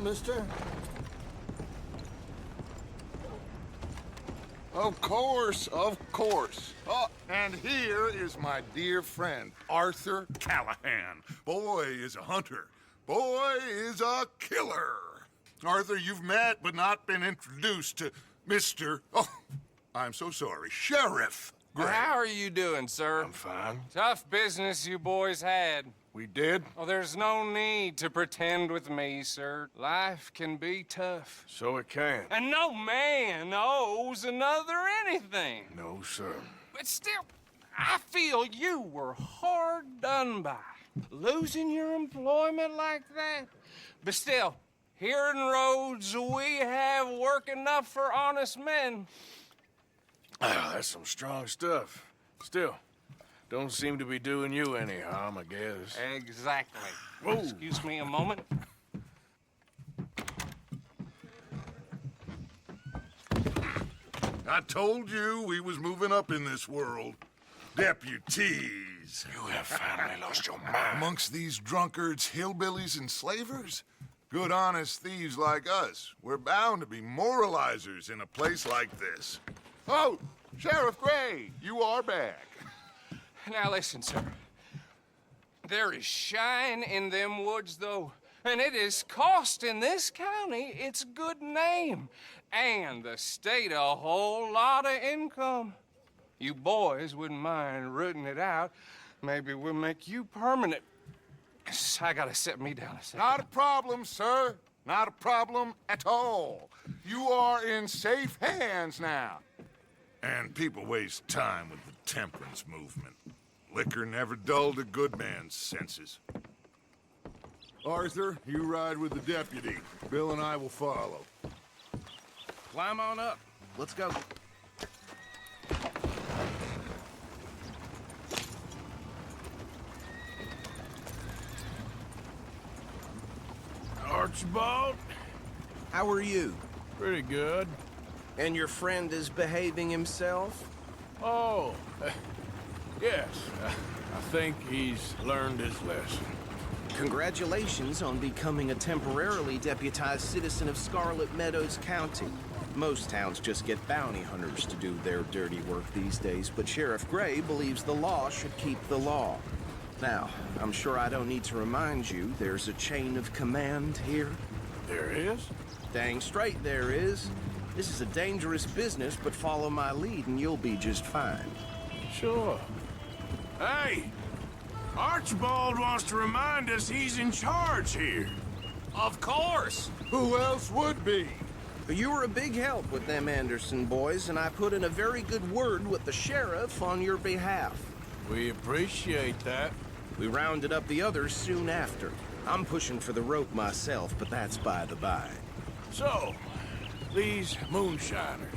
mister? Of course, of course. Oh, and here is my dear friend, Arthur Callahan. Boy is a hunter. Boy is a killer. Arthur, you've met but not been introduced to Mr. Oh, I'm so sorry, Sheriff Gray. How are you doing, sir? I'm fine. Tough business you boys had. We did? Oh, there's no need to pretend with me, sir. Life can be tough. So it can. And no man owes another anything. No, sir. But still, I feel you were hard done by. Losing your employment like that. But still, here in Rhodes, we have work enough for honest men. Ah, that's some strong stuff. Still, don't seem to be doing you any harm, I guess. Exactly. Whoa. Excuse me a moment. I told you we was moving up in this world. Deputies. You have finally lost your mind. Amongst these drunkards, hillbillies, and slavers? Good honest thieves like us. We're bound to be moralizers in a place like this. Oh, Sheriff Gray, you are back. Now listen, sir. There is shine in them woods, though. And it is costing this county its good name. And the state a whole lot of income. You boys wouldn't mind rooting it out. Maybe we'll make you permanent. I gotta set me down a second. Not a problem, sir. Not a problem at all. You are in safe hands now. And people waste time with the temperance movement. Liquor never dulled a good man's senses. Arthur, you ride with the deputy. Bill and I will follow. Climb on up. Let's go. Archibald? How are you? Pretty good. And your friend is behaving himself? Oh, yes. I think he's learned his lesson. Congratulations on becoming a temporarily deputized citizen of Scarlet Meadows County. Most towns just get bounty hunters to do their dirty work these days, but Sheriff Gray believes the law should keep the law. Now, I'm sure I don't need to remind you, there's a chain of command here. There is? Dang straight there is. This is a dangerous business, but follow my lead and you'll be just fine. Sure. Hey! Archibald wants to remind us he's in charge here. Of course. Who else would be? You were a big help with them Anderson boys, and I put in a very good word with the sheriff on your behalf. We appreciate that. We rounded up the others soon after. I'm pushing for the rope myself, but that's by the by. So, these moonshiners.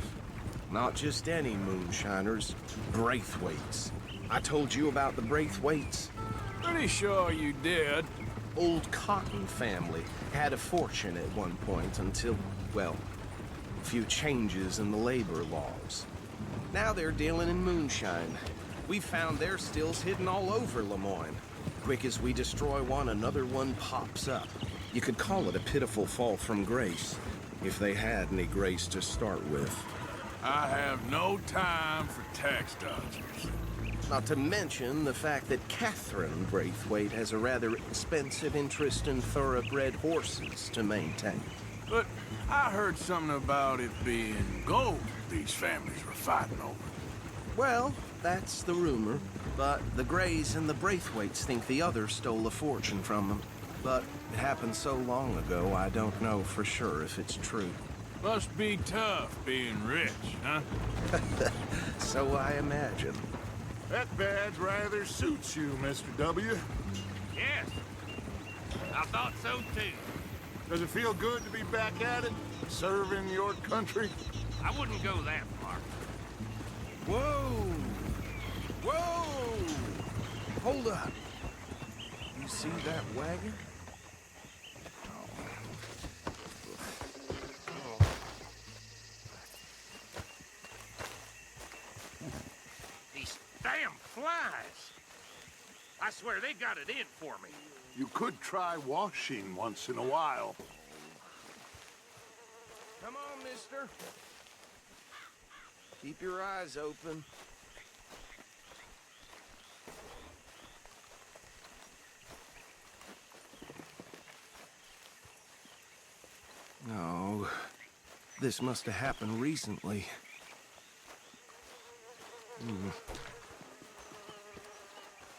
Not just any moonshiners, Braithwaites. I told you about the Braithwaites. Pretty sure you did. Old Cotton family had a fortune at one point until, well, a few changes in the labor laws. Now they're dealing in moonshine. We found their stills hidden all over Lemoyne. Quick as we destroy one, another one pops up. You could call it a pitiful fall from grace, if they had any grace to start with. I have no time for tax dodgers. Not to mention the fact that Catherine Braithwaite has a rather expensive interest in thoroughbred horses to maintain. But I heard something about it being gold these families were fighting over. Well, that's the rumor. But the Grays and the Braithwaites think the other stole a fortune from them. But it happened so long ago, I don't know for sure if it's true. Must be tough being rich, huh? So I imagine. That badge rather suits you, Mr. W. Yes, I thought so too. Does it feel good to be back at it? Serving your country? I wouldn't go that far. Whoa! Whoa! Hold up. You see that wagon? These damn flies. I swear they got it in for me. You could try washing once in a while. Come on, mister. Keep your eyes open. Oh, this must have happened recently.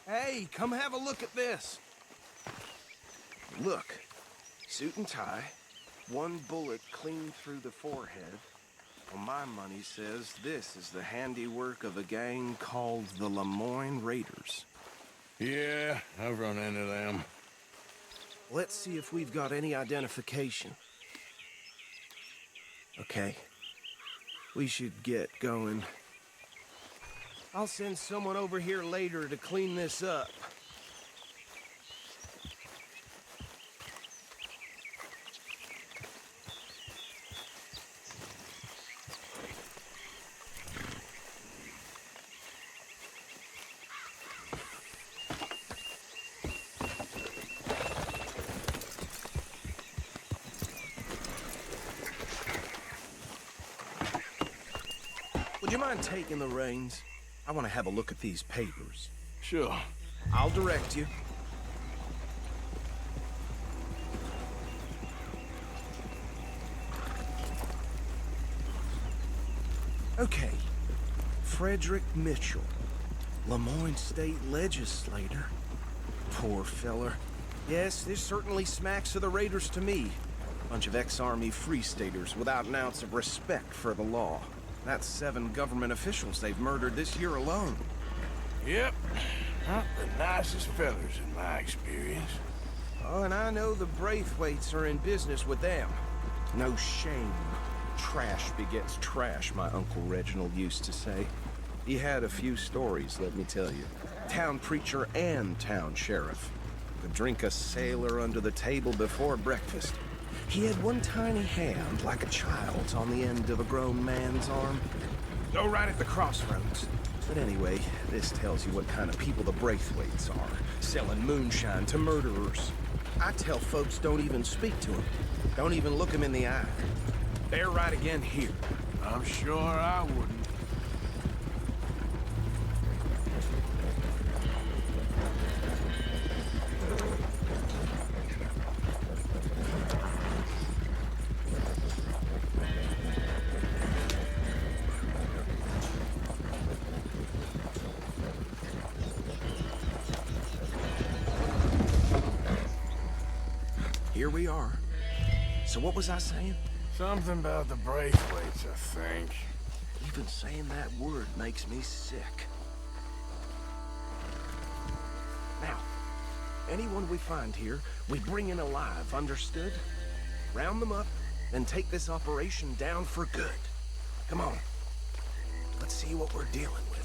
Hey, come have a look at this. Look, suit and tie, one bullet clean through the forehead. Well, my money says this is the handiwork of a gang called the Lemoyne Raiders. Yeah, I've run into them. Let's see if we've got any identification. Okay. We should get going. I'll send someone over here later to clean this up. Would you mind taking the reins? I want to have a look at these papers. Sure. I'll direct you. Okay. Frederick Mitchell, Lemoyne State Legislator. Poor feller. Yes, this certainly smacks of the Raiders to me. Bunch of ex-Army Free Staters without an ounce of respect for the law. That's 7 government officials they've murdered this year alone. Yep. Not the nicest fellers in my experience. Oh, and I know the Braithwaites are in business with them. No shame. Trash begets trash, my Uncle Reginald used to say. He had a few stories, let me tell you. Town preacher and town sheriff. Could drink a sailor under the table before breakfast. He had one tiny hand, like a child's, on the end of a grown man's arm. Oh, right at the crossroads. But anyway, this tells you what kind of people the Braithwaites are. Selling moonshine to murderers. I tell folks don't even speak to them. Don't even look them in the eye. They're right again here. I'm sure I wouldn't. Here we are. So what was I saying? Something about the Braithwaites, I think. Even saying that word makes me sick. Now, anyone we find here, we bring in alive, understood? Round them up, and take this operation down for good. Come on. Let's see what we're dealing with.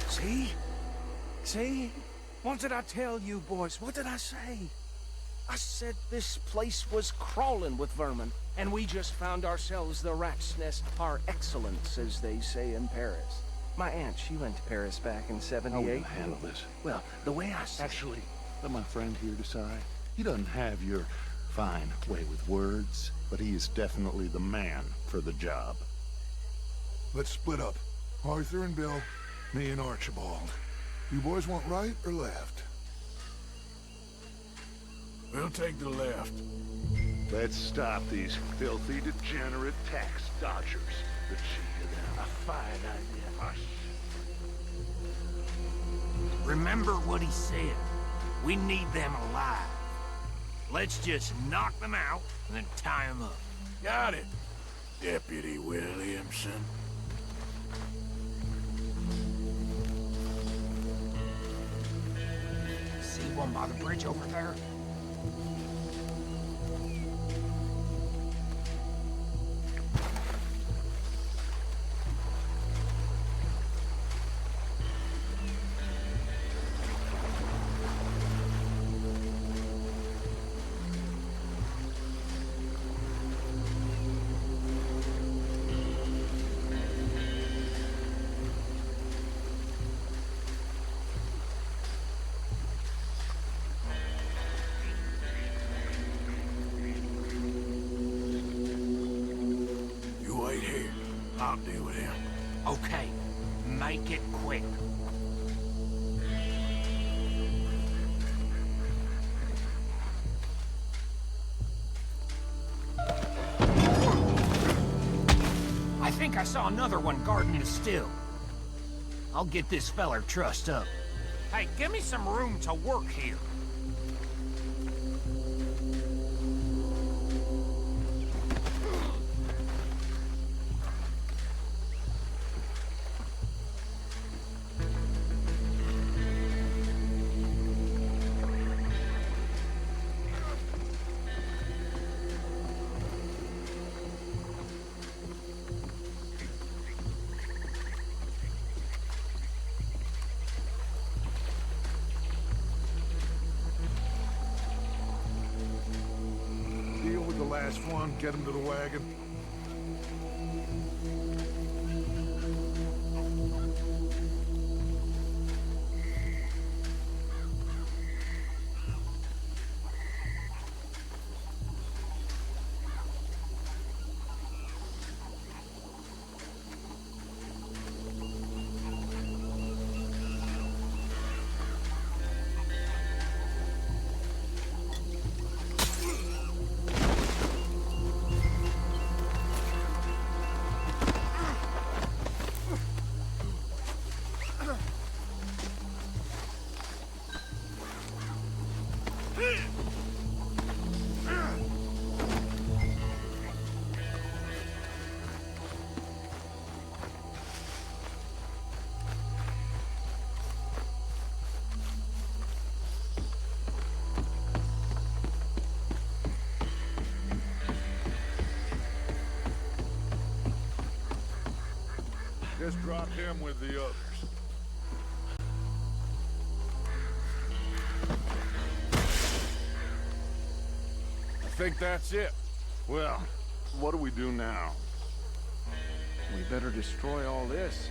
See? See? What did I tell you, boys? What did I say? I said this place was crawling with vermin, and we just found ourselves the rat's nest par excellence, as they say in Paris. My aunt, she went to Paris back in How '78. will you handle this? Well, the way I see Actually, let my friend here decide. He doesn't have your fine way with words, but he is definitely the man for the job. Let's split up. Arthur and Bill, me and Archibald. You boys want right or left? We'll take the left. Let's stop these filthy, degenerate tax dodgers. The cheat of them. A fine idea. Hush. Remember what he said. We need them alive. Let's just knock them out and then tie them up. Got it, Deputy Williamson. See one by the bridge over there? I'll deal with him. Okay, make it quick. I think I saw another one guarding the still. I'll get this feller trussed up. Hey, give me some room to work here. Deal with the last one, get him to the wagon. Just drop him with the others. I think that's it. Well, what do we do now? We better destroy all this.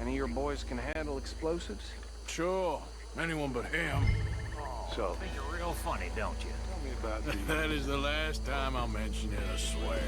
Any of your boys can handle explosives? Sure. Anyone but him. So, Think you're real funny, don't you? tell me about these. That is the last time I'll mention it, I swear.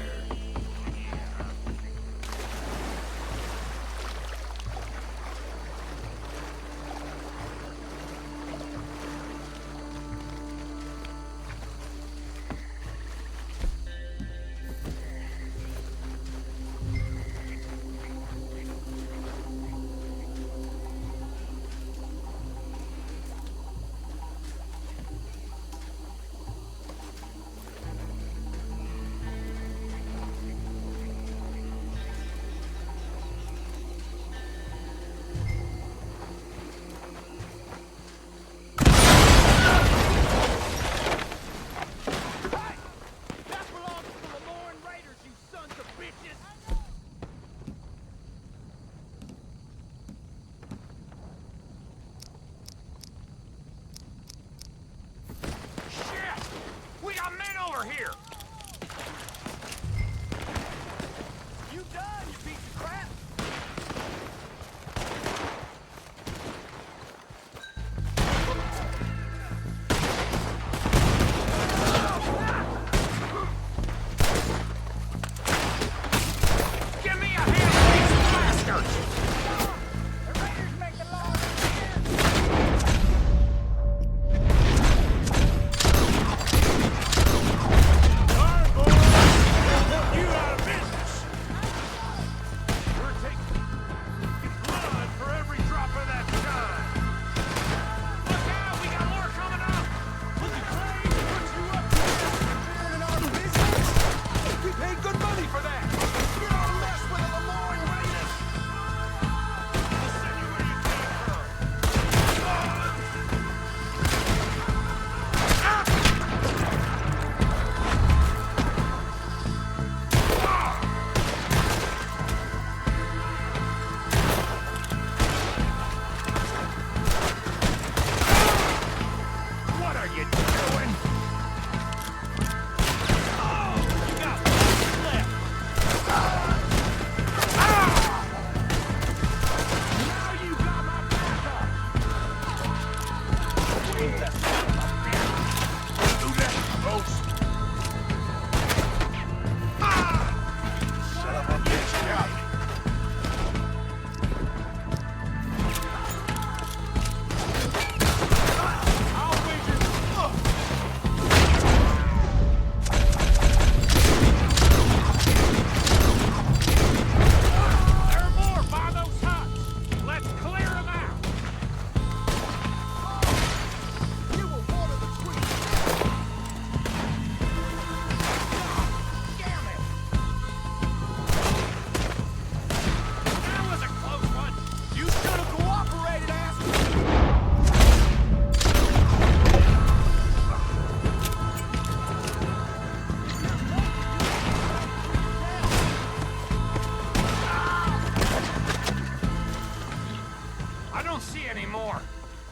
We got men over here! You done, you piece of crap?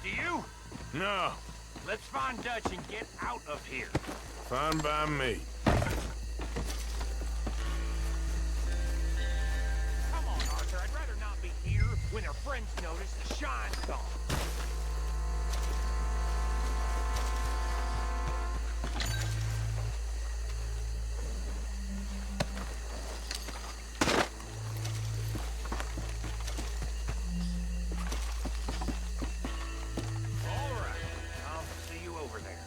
Do you? No, Let's find Dutch and get out of here. fine by me. Come on, Arthur. I'd rather not be here when our friends notice the shine's gone. All right. I'll see you over there.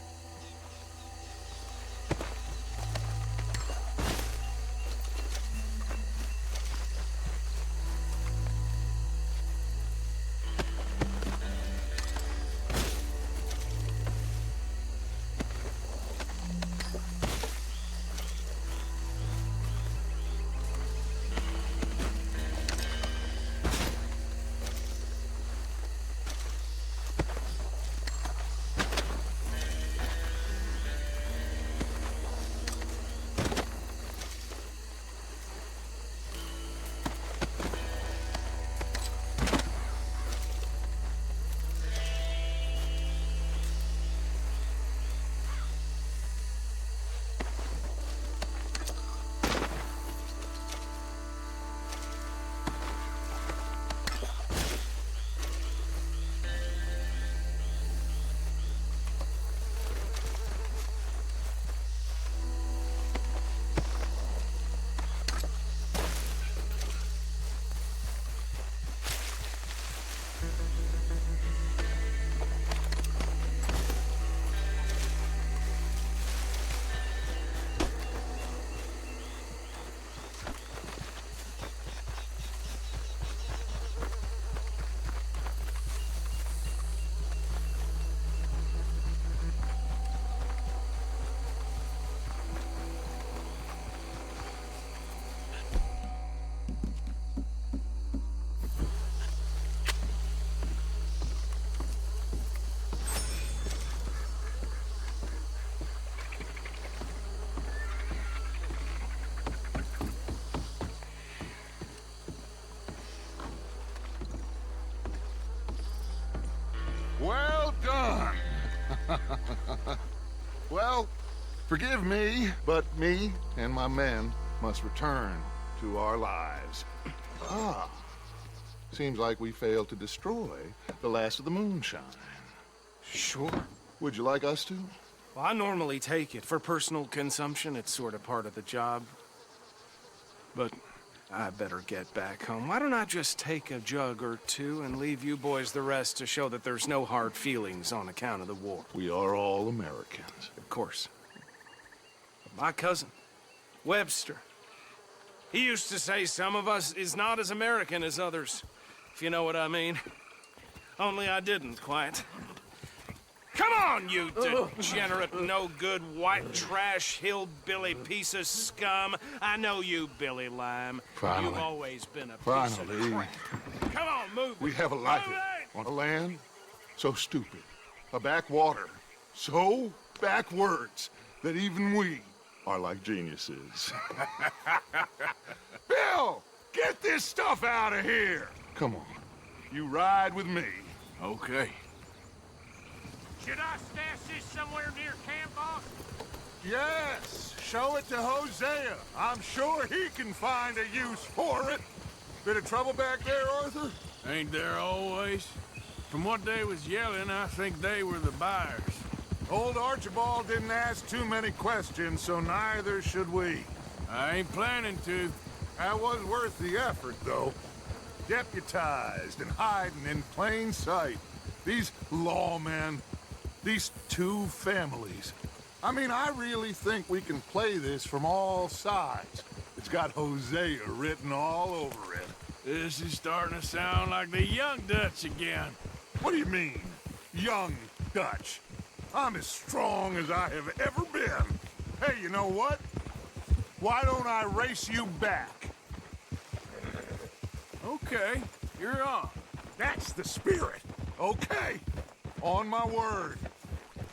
Well done. Well, forgive me, but me and my men must return to our lives. Ah, seems like we failed to destroy the last of the moonshine. Sure. Would you like us to? Well, I normally take it. For personal consumption, it's sort of part of the job. But I better get back home. Why don't I just take a jug or two and leave you boys the rest to show that there's no hard feelings on account of the war? We are all Americans. Of course. My cousin, Webster, he used to say some of us is not as American as others, if you know what I mean. Only I didn't quite. Come on, you degenerate, no-good, white trash, hillbilly piece of scum. I know you, Billy Lime. Finally. You've always been a piece Finally. of crap. Come on, move. We have a life Move it! on a land so stupid, a backwater so backwards that even we are like geniuses. Bill, get this stuff out of here. Come on, you ride with me. Okay. Should I stash this somewhere near camp, boss? Yes, show it to Hosea. I'm sure he can find a use for it. Bit of trouble back there, Arthur? Ain't there always? From what they was yelling, I think they were the buyers. Old Archibald didn't ask too many questions, so neither should we. I ain't planning to. That was worth the effort, though. Deputized and hiding in plain sight. These lawmen, these two families. I mean, I really think we can play this from all sides. It's got Hosea written all over it. This is starting to sound like the young Dutch again. What do you mean, young Dutch? I'm as strong as I have ever been. Hey, you know what? Why don't I race you back? Okay, you're on. That's the spirit. Okay, on my word.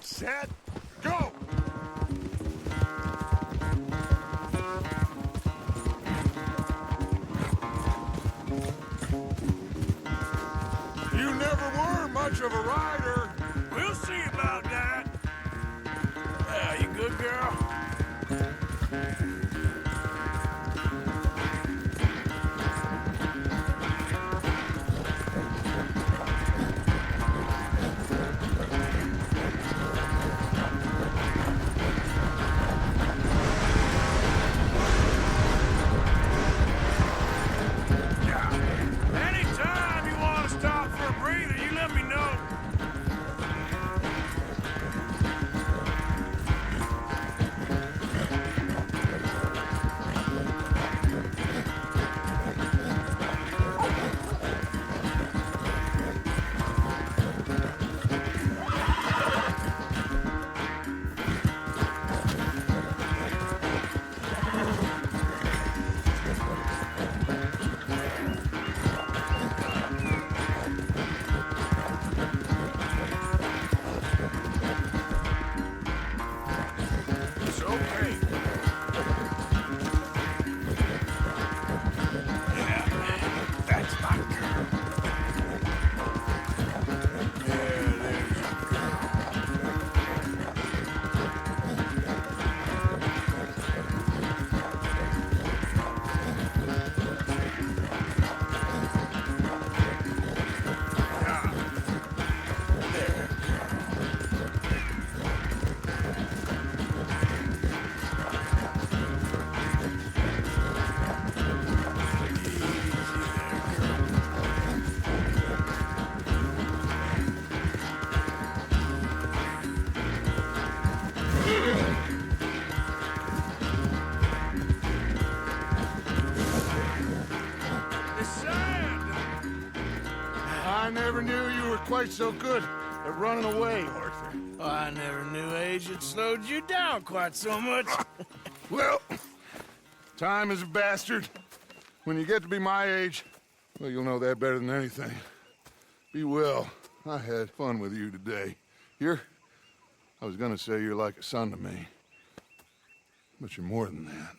Set, go! You never were much of a rider. We'll see about that. You good, girl? Anytime you want to stop for a breather, you let me know. It's okay. Yeah, that's my girl. Yeah, there's your The sand! I never knew you were quite so good at running away, Arthur. Oh, I never knew age had slowed you down quite so much. Well, time is a bastard. When you get to be my age, well, you'll know that better than anything. Be well. I had fun with you today. I was gonna say you're like a son to me, but you're more than that.